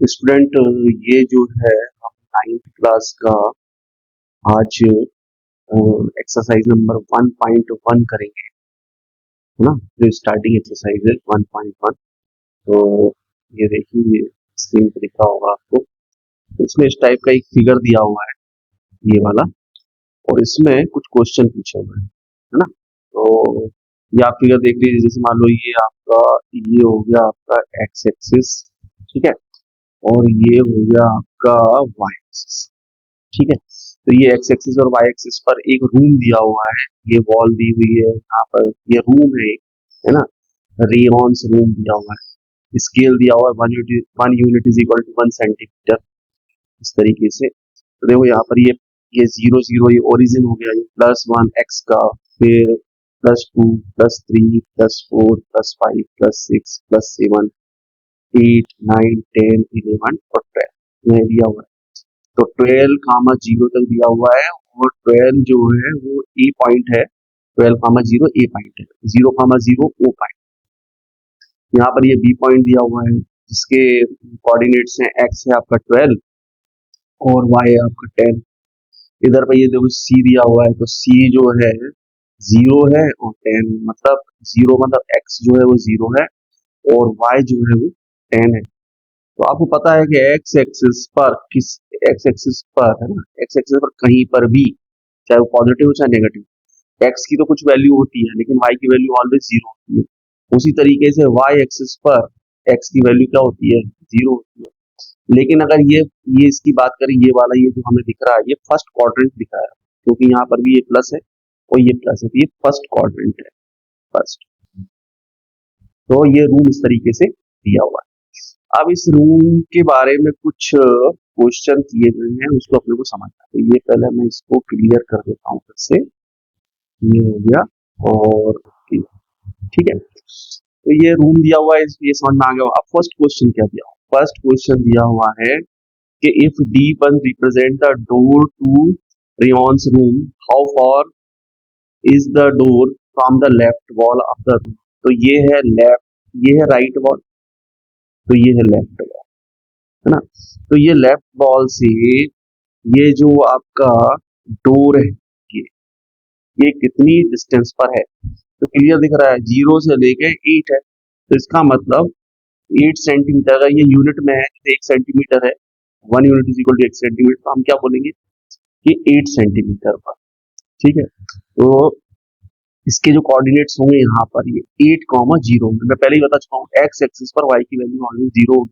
Student, ये जो है हम 9th क्लास का आज एक्सरसाइज नंबर 1.1 करेंगे, है ना। जो स्टार्टिंग एक्सरसाइज है 1.1। तो ये देखिए, स्क्रीन पर दिख रहा होगा आपको। तो इसमें इस टाइप का एक फिगर दिया हुआ है, ये वाला, और इसमें कुछ क्वेश्चन पूछे हुए हैं, है ना। तो ये आप फिगर देख लीजिए। जैसे मान लो ये हो गया आपका एक्स एक्सिस, ठीक है, और ये हो गया आपका वाई एक्सिस, ठीक है। तो ये एक्स एक्सिस और वाई एक्सिस पर एक रूम दिया हुआ है, ये वॉल दी हुई है, यहाँ पर ये रूम है एक, है ना। रेयॉन्स रूम दिया हुआ है, स्केल दिया हुआ है 1 unit is equal to 1 centimetre, इस तरीके से। तो देखो यहाँ पर ये 0 0, ये ओरिजिन हो गया, ये +1 एक्स का, फिर +2 +3 +4 +5 +6 +7 8 9 10 11 और 12 ये दिया हुआ है। तो 12, 0 तक दिया हुआ है, और 12 जो है वो ए पॉइंट है, 12, 0 ए पॉइंट है, 0, 0 ओ पॉइंट। यहाँ पर ये बी पॉइंट दिया हुआ है, जिसके कोऑर्डिनेट्स हैं, एक्स है आपका 12 और वाई है आपका 10। इधर पर ये देखो सी दिया हुआ है, तो सी जो है 0 है और 10, मतलब 0 मतलब एक्स जो है वो 0 है और वाई जो है वो 10 है। तो आपको पता है कि एक्स एक्सिस पर, है ना, एक्स एक्सिस पर कहीं पर भी, चाहे वो पॉजिटिव हो चाहे नेगेटिव, एक्स की तो कुछ वैल्यू होती है लेकिन वाई की वैल्यू ऑलवेज 0 होती है। उसी तरीके से वाई एक्सिस पर एक्स की वैल्यू क्या होती है, 0 होती है। लेकिन अगर ये इसकी बात करें, ये वाला ये जो हमें दिख रहा है, ये फर्स्ट क्वाड्रेंट दिख रहा है, क्योंकि यहाँ पर भी ये प्लस है और ये प्लस है, तो ये फर्स्ट क्वाड्रेंट है, फर्स्ट। तो ये रूम इस तरीके से दिया हुआ है। अब इस रूम के बारे में कुछ क्वेश्चन किए गए हैं, उसको अपने को समझना है। तो ये पहले मैं इसको क्लियर कर देता हूँ फिर से, ये हो गया, और ठीक है। तो ये रूम दिया हुआ है, ये समझ में आ गया। अब फर्स्ट क्वेश्चन क्या दिया हुआ, फर्स्ट क्वेश्चन दिया हुआ है कि if D1 represent the door to Rayon's room, how far is the door from the left wall of the room. तो ये है लेफ्ट, ये है राइट वॉल, तो ये है लेफ्ट वॉल, है ना। तो ये लेफ्ट वॉल से ये जो आपका डोर है, ये ये कितनी डिस्टेंस पर है, तो क्लियर दिख रहा है, 0 से लेके 8 है। तो इसका मतलब 8 सेंटीमीटर, अगर ये यूनिट में है तो 1 सेंटीमीटर है, 1 unit is equal to 1 centimetre, तो हम क्या बोलेंगे कि 8 सेंटीमीटर पर, ठीक है। तो इसके जो कोऑर्डिनेट्स होंगे यहाँ पर, ये 8, 0 होंगे। मैं पहले ही बता चुका हूँ, एक्स एक्सिस पर वाई की वैल्यू ऑलवेज 0 होगी।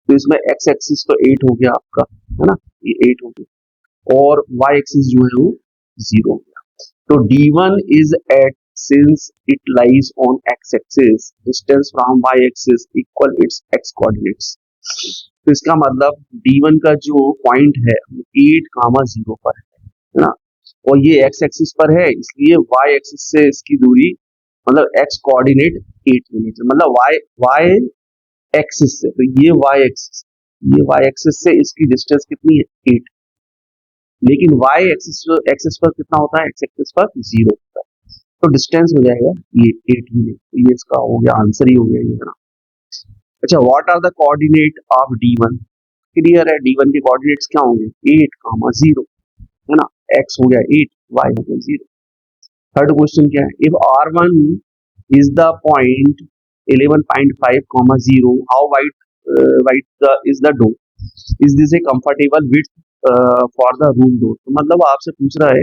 तो इसमें एक्स एक्सिस तो 8 हो गया आपका, है ना, ये 8 हो गया, और वाई एक्सिस जो है वो 0 हो गया। तो D1 is at, since it lies on x-axis, distance from y-axis equal its x coordinates। तो इसका मतलब D1 का जो पॉइंट है 8, 0 पर है ना, और ये x एक्सिस पर है, इसलिए y एक्सिस से इसकी दूरी, मतलब x कोऑर्डिनेट 8 यूनिट, मतलब y एक्सिस से, तो ये y एक्सिस से इसकी डिस्टेंस कितनी है, 8। लेकिन y एक्सिस पर कितना होता है, x एक्सिस पर 0 होता है। तो डिस्टेंस हो जाएगा ये 8 यूनिट, तो ये इसका हो गया, आंसर ही हो गया ये ना। अच्छा, what are the coordinate of D1। Clear है, D1 के कोऑर्डिनेट्स क्या होंगे, 8, 0, है ना। x हो गया 8, y हो गया 0। थर्ड क्वेश्चन क्या है, if R1 is the point 11.5, 0, how wide is the door, is this A comfortable width for the room door. तो मतलब आपसे पूछ रहा है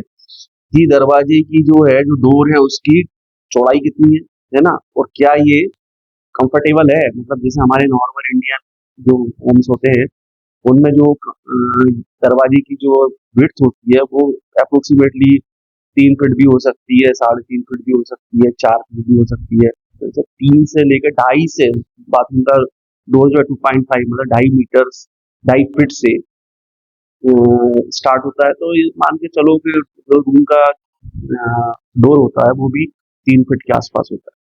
कि दरवाजे की जो है, जो डोर है, उसकी चौड़ाई कितनी है ना, और क्या ये कंफर्टेबल है। मतलब जैसे हमारे नॉर्मल इंडियन जो होम्स होते हैं, उनमें जो दरवाजे की जो विड्थ होती है वो अप्रोक्सीमेटली 3 फीट भी हो सकती है, 3.5 फीट भी हो सकती है, 4 फीट भी हो सकती है। तो 3 से लेकर 2.5 से बाथरूम का डोर जो है 2.5, मतलब 2.5 मीटर, 2.5 फीट से स्टार्ट होता है। तो ये मान के चलो कि जो रूम का डोर होता है वो भी 3 फीट के आसपास होता है।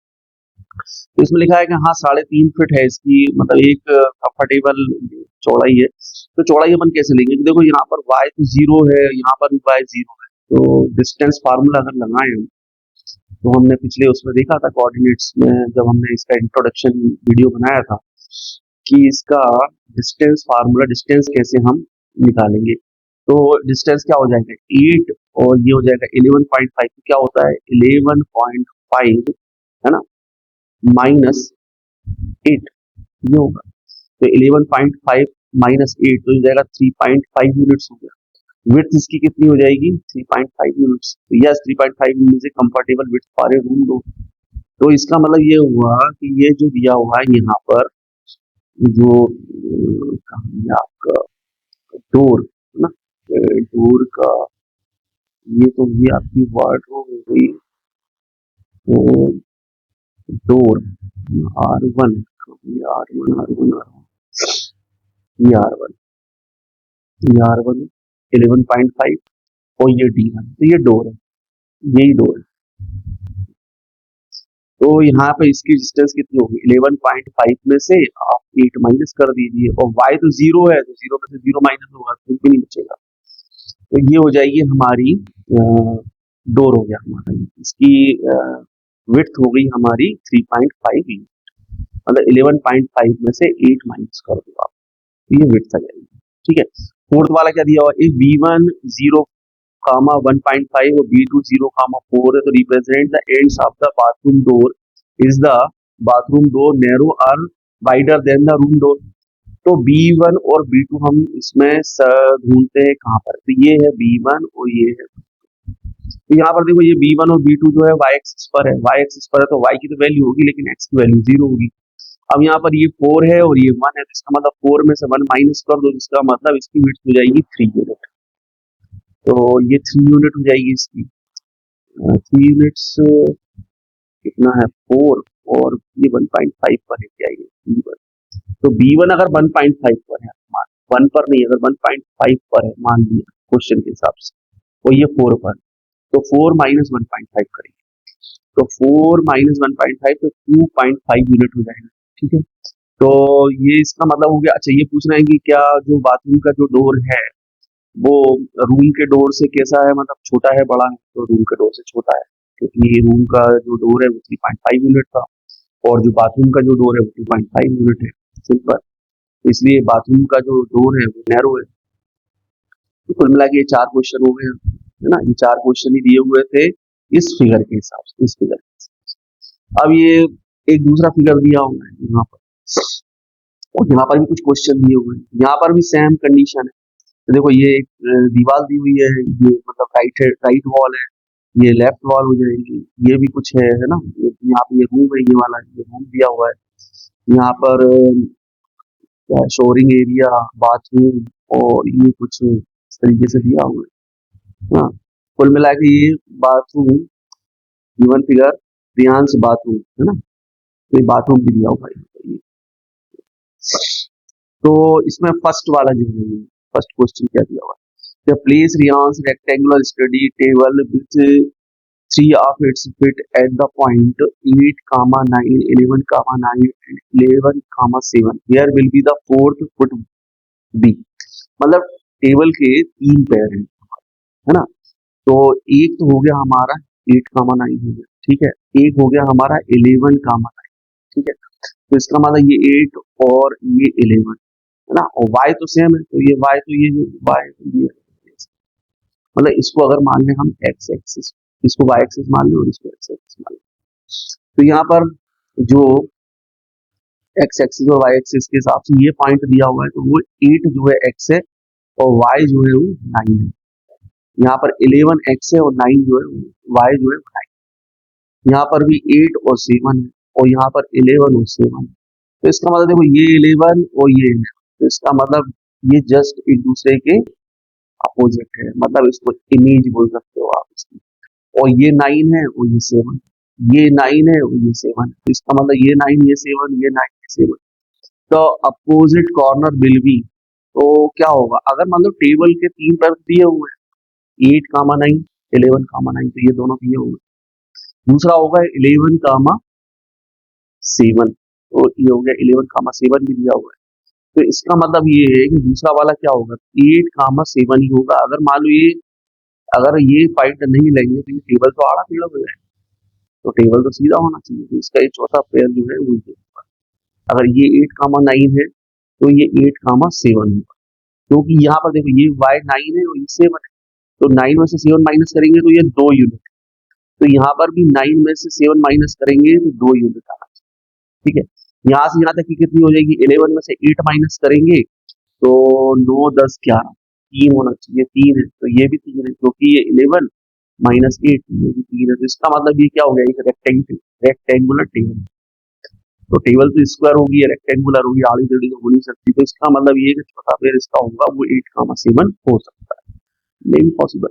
तो इसमें लिखा है कि हाँ 3.5 फीट है इसकी, मतलब एक कंफर्टेबल चौड़ाई है। तो चौड़ाई अपन कैसे लेंगे, देखो यहाँ पर y तो 0 है, यहाँ पर भी y 0 है, तो डिस्टेंस फार्मूला अगर लगाए हम, तो हमने पिछले उसमें देखा था कोऑर्डिनेट्स में, जब हमने इसका इंट्रोडक्शन वीडियो बनाया था, कि इसका डिस्टेंस फार्मूला, डिस्टेंस कैसे हम निकालेंगे। तो डिस्टेंस क्या हो जाएगा 8 और ये हो जाएगा 11.5, क्या होता है 11.5 है ना माइनस 8, ये होगा। तो 11.5 माइनस 8 तो ये जाएगा 3.5 यूनिट्स हो गया। विड्थ इसकी कितनी हो जाएगी 3.5 यूनिट्स। तो यस 3.5 यूनिट से कंफर्टेबल विड्थ पा रहे रूम लो। तो इसका मतलब ये हुआ कि ये जो दिया हुआ है यहाँ पर जो आपका डोर है ना, डोर का ये तो ये आपकी वार्डरोब हो गई। तो डोर R1 ये R1 11.5 और ये D1, तो ये डोर है, यही डोर है। तो यहाँ पे इसकी डिस्टेंस कितनी होगी 11.5 में से आप 8 माइनस कर दीजिए और y तो 0 है तो 0 में से 0 माइनस होगा तो कुछ भी नहीं बचेगा। तो ये हो जाएगी हमारी डोर हो गया हमारा, इसकी विड्थ हो गई हमारी 3.5 मतलब 11.5 में से 8 माइनस कर दो आप, तो ये विड्थ आ जाएगी। ठीक है, फोर्थ वाला क्या दिया हुआ है V1 0 कामा 1.5 और B2 0 कामा 4 है। तो represent the ends of the bathroom door is the bathroom door narrow और wider than the room door. तो B1 और B2 हम इसमें ढूंढते हैं कहाँ पर, तो ये है B1 और ये है, तो यहाँ पर देखो ये B1 और B2 जो है y एक्सिस पर है, y एक्सिस पर है तो y की तो वैल्यू होगी लेकिन x की वैल्यू 0 होगी। अब यहाँ पर ये 4 है और ये 1 है, तो इसका मतलब 4 में से 1 माइनस कर दो, जिसका मतलब इसकी विड्थ हो जाएगी 3 यूनिट। तो ये 3 यूनिट हो जाएगी इसकी, 3 यूनिट्स कितना है 4 और ये 1.5 पर है क्या ये B1। तो B1 अगर 1.5 पर है, 1 पर नहीं, अगर 1.5 पर है मान लिया क्वेश्चन के हिसाब से, और ये 4 पर, तो 4 माइनस 1.5 करेंगे, तो 4 माइनस 1.5 तो 2.5 यूनिट हो जाएगा। ठीक है, तो ये इसका मतलब हो गया। अच्छा ये पूछ रहे हैं कि क्या जो बाथरूम का जो डोर है वो रूम के डोर से कैसा है, मतलब छोटा है बड़ा है, तो रूम के डोर से छोटा है, क्योंकि रूम का जो डोर है वो 3.5 यूनिट था और जो बाथरूम का जो डोर है वो 2.5 यूनिट है, सिंपल। इसलिए बाथरूम का जो डोर है वो नैरो है। तो कुल मिला के ये 4 क्वेश्चन हो गए है ना, ये 4 क्वेश्चन ही दिए हुए थे इस फिगर के हिसाब से, इस फिगर के हिसाब से। अब ये एक दूसरा फिगर दिया हुआ है यहाँ पर, और यहाँ पर भी कुछ क्वेश्चन दिए हुए हैं, यहाँ पर भी सेम कंडीशन है। तो देखो ये एक दीवार दी हुई है, ये मतलब राइट वॉल है, ये लेफ्ट वॉल हो जाएगी, ये भी कुछ है ना, यहाँ पे ये रूम है, ये वाला ये रूम दिया हुआ है। यहाँ पर शोरिंग एरिया, बाथरूम और ये कुछ इस तरीके से दिया हुआ है। हाँ, कुल मिला के ये bathroom given figure Priyansh bathroom है ना, तो ये बाथरूम भी दिया हुआ है। तो इसमें फर्स्ट वाला जो है, फर्स्ट क्वेश्चन क्या दिया हुआ है, the place Riyansh rectangular study table with 3 of its feet at the point 8, 9, 11, 9, 11, 7. Here will be the fourth foot B। मतलब टेबल के 3 पैर हैं है ना, तो एक तो हो गया हमारा 8, 9 हो गया, ठीक है, एक हो गया हमारा 11, 9, ठीक है। तो इसका मतलब ये 8 और ये 11 है ना, और y तो सेम है, तो ये y तो ये y तो ये, मतलब इसको अगर मान लें हम x एक्सिस, इसको y एक्सिस मान लें और इसको x एक्सिस मान लें, तो यहाँ पर जो x एक्सिस और y एक्सिस के हिसाब से ये पॉइंट दिया हुआ है, तो वो 8 जो है x है और y जो है वो 9 है। यहाँ पर 11 x है और 9 जो है y जो है 9। यहाँ पर भी 8 और 7 है और यहाँ पर 11 और 7 है। तो इसका मतलब देखो ये 11 और ये 11, तो इसका मतलब ये जस्ट एक दूसरे के अपोजिट है, मतलब इसको इमेज बोल सकते हो आप इसकी। और ये 9 है और ये 7, ये 9 है और ये 7, तो इसका मतलब ये 9 ये 7 ये 9 ये 7, तो अपोजिट कॉर्नर विल बी। तो क्या होगा अगर मान लो टेबल के 3 पैर दिए हुए हैं 8, 9, 11, 9, तो ये दोनों दिए हुए हैं। दूसरा होगा 11, 7, तो ये हो गया 11, 7 भी दिया हुआ है। तो इसका मतलब ये है कि दूसरा वाला क्या होगा 8, 7 ही होगा। अगर ये पॉइंट नहीं लेंगे तो ये टेबल तो आड़ा टेढ़ा हो जाएगा, तो टेबल तो सीधा होना चाहिए। तो इसका ये चौथा पेयर जो है वो ये, अगर ये 8, 9 है तो ये 8,7 होगा, क्योंकि यहाँ पर देखो ये y9 है और ये 7 है, तो 9 में से 7 माइनस करेंगे तो ये 2 यूनिट, तो यहाँ पर भी 9 में से 7 माइनस करेंगे तो 2 यूनिट आना चाहिए। ठीक है, यहाँ से यहाँ तक की कितनी हो जाएगी, 11 में से 8 माइनस करेंगे तो 9 10 11, 3 होना चाहिए, 3 है तो ये भी 3 है, क्योंकि ये 11 माइनस 8 ये भी 3 है, तो इसका मतलब ये क्या हो गया, एक रेक्टेंगुलर टेबल। तो टेबल तो स्क्वायर होगी, रेक्टेंगुलर होगी, आड़ी टेढ़ी तो हो नहीं सकती, तो इसका मतलब ये कि छोटा पेड़ इसका होगा वो 8,7 हो सकता है, नहीं पॉसिबल।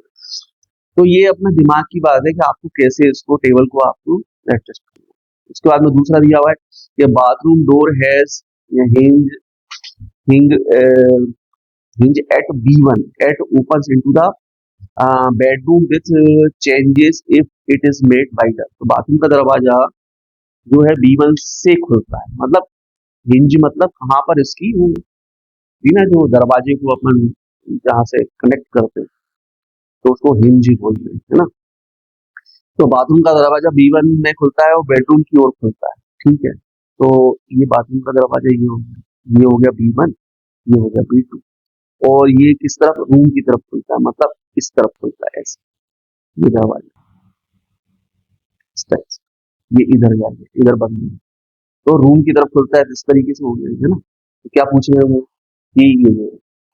तो ये अपना दिमाग की बात है कि आपको कैसे इसको टेबल को आपको एडजस्ट करना है। उसके बाद में दूसरा दिया हुआ है कि बाथरूम डोर हैज हिंज हिंग hinge at B1 at opens into the bedroom with changes if it is made by the, तो बाथरूम का दरवाजा जो है B1 से खुलता है, मतलब हिंज मतलब कहाँ पर इसकी वो ना जो दरवाजे को अपन जहाँ से कनेक्ट करते हैं तो उसको हिंज बोलते हैं, है ना। तो बाथरूम का दरवाजा B1 में खुलता है और बेडरूम की ओर खुलता है, ठीक है। तो ये बाथरूम का दरवाजा ये हो गया B1, ये हो गया B2, और ये किस तरफ, रूम की तरफ खुलता है, मतलब इस तरफ खुलता है ऐसे, ये दरवाजा इस तरह से, ये इधर जाएगा, इधर बंद है, तो रूम की तरफ खुलता है, इस तरीके से हो गया, है ना। तो क्या पूछ रहे हैं वो कि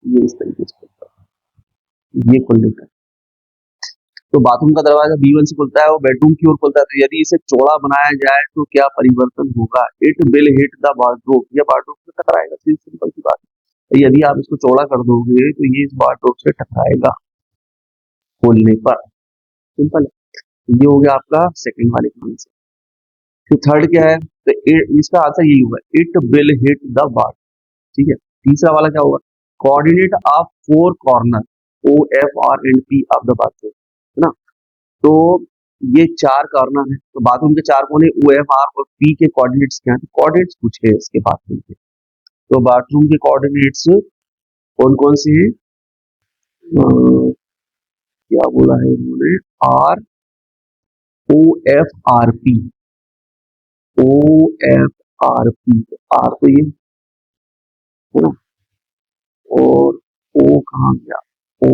ये इस तरीके से खुलता है, ये खुल लेता है। तो बाथरूम का दरवाजा B1 से खुलता है और बेडरूम की ओर खुलता है, तो यदि इसे चौड़ा बनाया जाए तो क्या परिवर्तन होगा, it will hit the wardrobe, ये वार्डरोब से टकराएगा, सिंपल सी बात है। यदि आप इसको चौड़ा कर दोगे तो ये इस वार्डरोब से टकराएगा खोलने पर, सिंपल है। ये हो गया आपका सेकंड वाले का आंसर। फिर थर्ड क्या है, तो इसका आंसर यही होगा, it will hit the ward, ठीक है। तीसरा वाला क्या होगा, coordinate of 4 corner O F R and P of the bathroom, है ना। तो ये 4 कॉर्नर है, तो बाथरूम के 4 कोने O F R और P के कोऑर्डिनेट्स क्या है, कोऑर्डिनेट्स पूछे इसके बाथरूम के। तो बाथरूम के कोऑर्डिनेट्स कौन कौन से हैं, क्या बोला है इन्होंने, R O F R P, O F R P, R तो ये है ना, और O कहाँ गया, O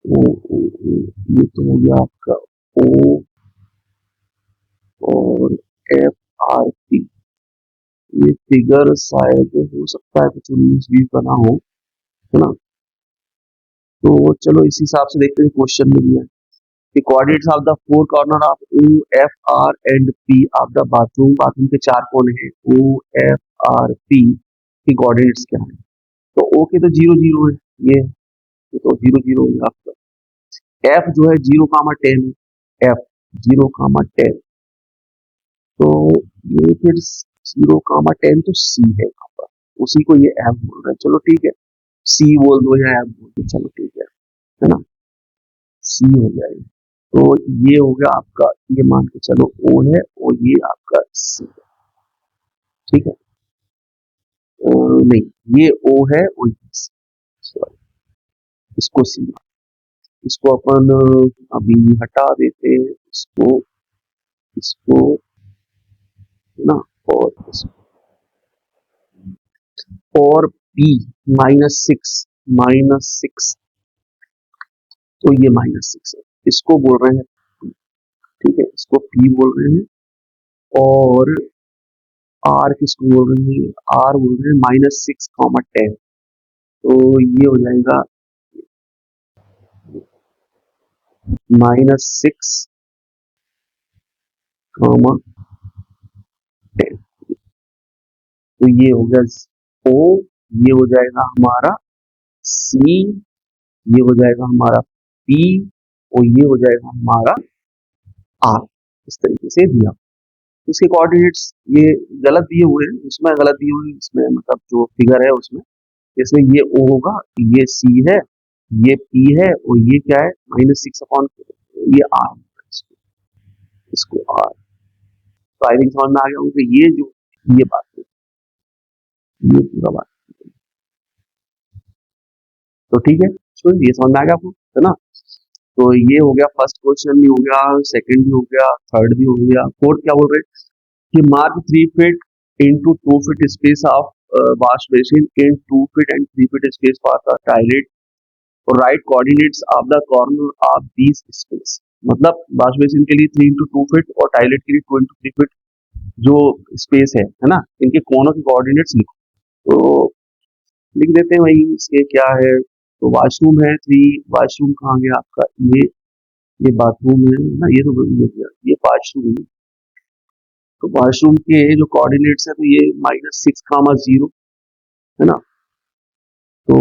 ओ, ओ, ओ, ये तो हो गया आपका O और FRP। ये फिगर शायद हो सकता है कुछ 19-20 बना हो, है ना। तो चलो इस हिसाब से देखते हैं क्वेश्चन में दिया है, coordinates of the 4 corner of O F R and P of the bathroom, bathroom के 4 कोने हैं O F R P के कोऑर्डिनेट्स क्या है, तो O के तो 0 0 है, ये तो 0 0 होगा आपका। F जो है 0,10, F 0,10, तो ये फिर 0,10 तो C है यहाँ पर, उसी को ये F बोल रहा है, चलो ठीक है, C बोल दो या F बोल दो, चलो ठीक है ना, C हो गया ये। तो ये हो गया आपका, ये मान के चलो O है और ये आपका C है, ठीक है। नहीं, ये O है और ये C, सॉरी इसको C, इसको अपन अभी हटा देते हैं, इसको ना, और और P -6, तो ये -6 है, इसको बोल रहे हैं, ठीक है, इसको P बोल रहे हैं, और R किसको बोल रहे हैं, R बोल रहे हैं -6,10, तो ये हो जाएगा -6,10, तो ये हो गया O, ये हो जाएगा हमारा C, ये हो जाएगा हमारा P, और ये हो जाएगा हमारा R, इस तरीके से दिया। इसके कोऑर्डिनेट्स ये गलत दिए हुए हैं, उसमें गलत दिए हुए हैं, इसमें मतलब जो फिगर है उसमें, इसमें ये O होगा, ये C है, ये P है, और ये क्या है -6 ये R, इसको R, तो आई थिंक समझ में आ गया होगा, ये जो ये बात है, ये पूरा बात, तो ठीक है, ये समझ में आ गया आपको, है ना। तो ये हो गया फर्स्ट क्वेश्चन भी हो गया, सेकंड भी हो गया, थर्ड भी हो गया, फोर्थ क्या बोल रहे हैं कि mark 3 feet into 2 feet space of wash basin in 2 feet and 3 feet space for the toilet, right coordinates of the corner of these space. मतलब वॉश बेसिन के लिए 3 into 2 feet और टॉयलेट के लिए 2 into 3 feet जो space है ना, इनके कोनों के कोऑर्डिनेट्स लिखो। तो लिख देते हैं वही, इसके क्या है, तो वॉशरूम है 3, वॉशरूम कहाँ गया आपका, ये बाथरूम है ना, ये तो ये वॉशरूम है। तो वॉशरूम के जो कोऑर्डिनेट्स है तो ये -6, 0 है ना। तो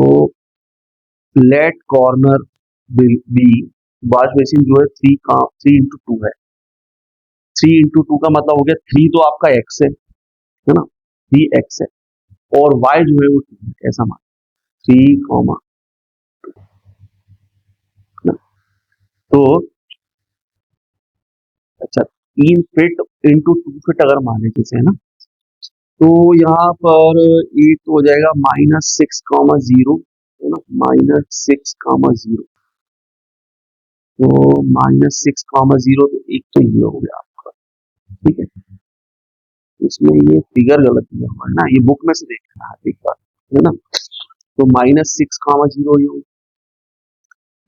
left corner will be, wash basin जो है 3 into 2 है। 3 into 2 का मतलब हो गया 3 तो आपका x है ना, 3x है, और y जो है वो 2 है, ऐसा मान 3, तो अच्छा 3 feet into 2 feet अगर माने जैसे है ना, तो यहाँ पर एक तो हो जाएगा -6, 0 है ना, -6, 0, तो -6, 0 तो एक तो ये हो गया आपका, ठीक है। इसमें ये फिगर गलत दिया हुआ है ना, ये बुक में से देखना है एक बार, है ना। तो -6, 0 ये,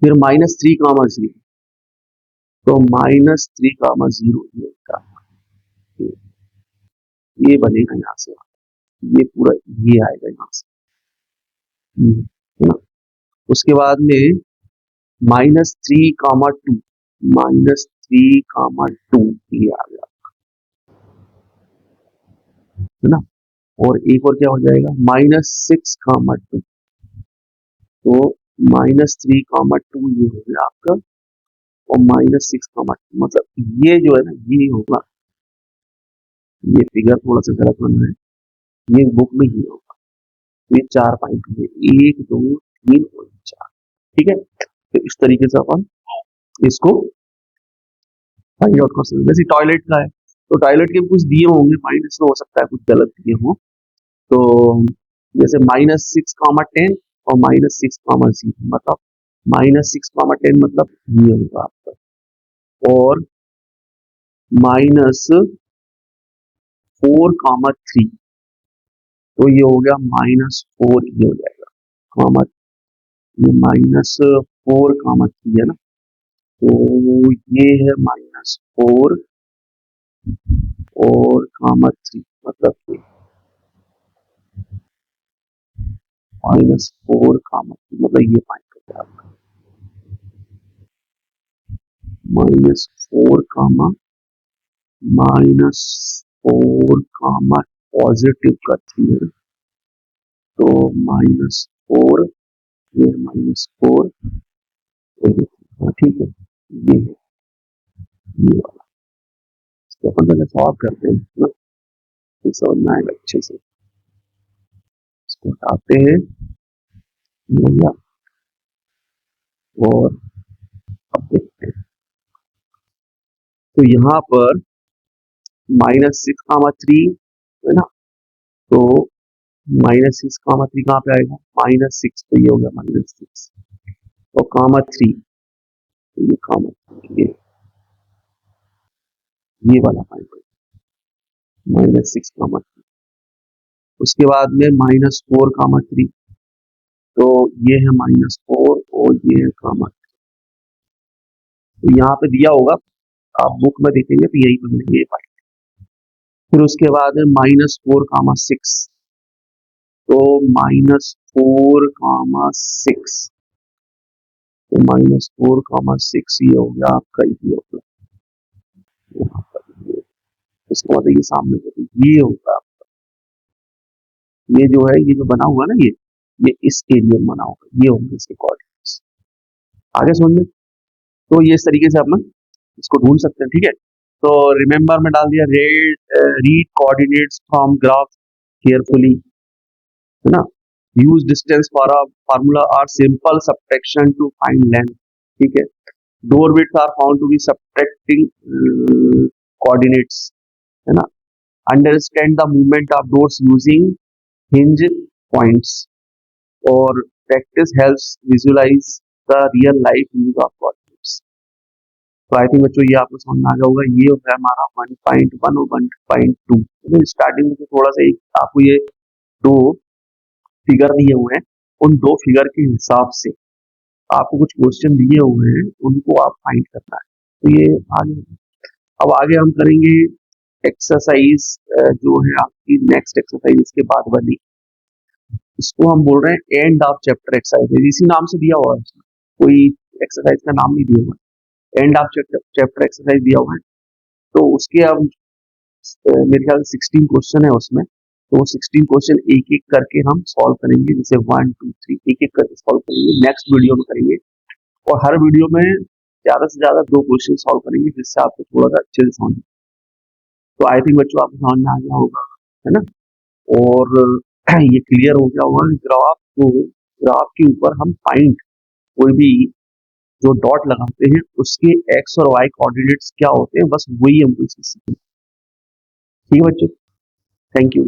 फिर -3, 0, तो -3, 0 ये बनेगा यहाँ से, ये पूरा ये आएगा यहाँ से, है ना। उसके बाद में -3, 2, -3, 2 ये आ गया, है ना। और एक और क्या हो जाएगा, -6, 2, तो -3, 2 ये हो गया आपका, और -6, 2 मतलब ये जो है ना ये होगा, ये फिगर थोड़ा सा गलत बना है, ये बुक में ही होगा। ये 4 पॉइंट होंगे, 1, 2, 3 और 4, ठीक है। तो इस तरीके से अपन इसको फाइंड आउट कर सकते हैं। जैसे टॉयलेट का है, तो टॉयलेट के कुछ दिए होंगे पॉइंट, इसमें हो सकता है कुछ गलत दिए हो, तो जैसे -6, 10 और -6, 0 मतलब -6, 10 मतलब ये होगा आपका, और -4, 3 तो ये हो गया -4, ये हो जाएगा, कॉमा ये -4, 3 है ना, तो ये है -4 और -3 मतलब -4, मतलब ये पॉइंट हो गया आपका, -4, -4, पॉजिटिव का 3 है, तो -4, ये -4, ठीक है, ये है ये वाला, इसको अपन पहले सॉल्व करते हैं ना, फिर समझ में आएगा अच्छे से। इसको हटाते हैं, ये हो गया, और अब देखते हैं, तो यहाँ पर -6, 3 है ना, तो -6, 3 कहाँ पे आएगा, -6, तो ये हो गया -6, और -3, तो ये ये वाला पॉइंट -6, 3, उसके बाद में -4, 3, तो ये है -4 और ये है -3, तो यहाँ पे दिया होगा, आप बुक में देखेंगे तो यही बनेगा ये पॉइंट। फिर उसके बाद है -4, 6, तो -4, 6, तो -4, 6 ये हो गया आपका, ये हो गया यहाँ पर, ये इसको मतलब ये सामने को, ये होगा ये जो है, ये जो बना हुआ है ना, ये इस एरिया में बना होगा, ये होंगे इसके कोऑर्डिनेट्स। आगे समझ में, तो ये इस तरीके से अपन इसको ढूंढ सकते हैं, ठीक है। तो रिमेंबर में डाल दिया, read coordinates from graph carefully, है ना। Use distance for a formula और simple subtraction to find length, ठीक है। Door bits are found to be subtracting coordinates, है ना। Understand the movement of doors using hinge points, और practice helps visualize the real life use of coordinates. तो I think बच्चों ये आपको समझ में आ गया होगा। ये है हमारा 1.1 और 1.2। तो स्टार्टिंग में तो थोड़ा सा आपको ये दो फिगर दिए हुए हैं, उन दो फिगर के हिसाब से आपको कुछ क्वेश्चन दिए हुए हैं, उनको आप फाइंड करना है। तो ये आगे, अब आगे हम करेंगे एक्सरसाइज जो है आपकी नेक्स्ट एक्सरसाइज इसके बाद वाली, इसको हम बोल रहे हैं एंड ऑफ चैप्टर एक्सरसाइज। इसी नाम से दिया हुआ है, कोई एक्सरसाइज का नाम नहीं दिया हुआ है, एंड ऑफ चैप्टर एक्सरसाइज दिया हुआ है। तो उसके अब मेरे ख्याल 16 क्वेश्चन है उसमें, तो वो 16 क्वेश्चन एक एक करके हम सॉल्व करेंगे, जैसे 1 2 3 एक एक करके सॉल्व करेंगे, नेक्स्ट वीडियो में करेंगे। और हर वीडियो में ज्यादा से ज्यादा 2 क्वेश्चन सॉल्व करेंगे, जिससे आपको थोड़ा सा अच्छे से समझ। तो आई थिंक बच्चों आपको समझ में आ गया होगा, है ना। और ये क्लियर हो गया होगा। ग्राफ के ऊपर हम पॉइंट, कोई भी जो डॉट लगाते हैं उसके एक्स और वाई कोऑर्डिनेट्स क्या होते हैं, बस वही हमको इसमें सीखना है। ठीक है बच्चों, थैंक यू।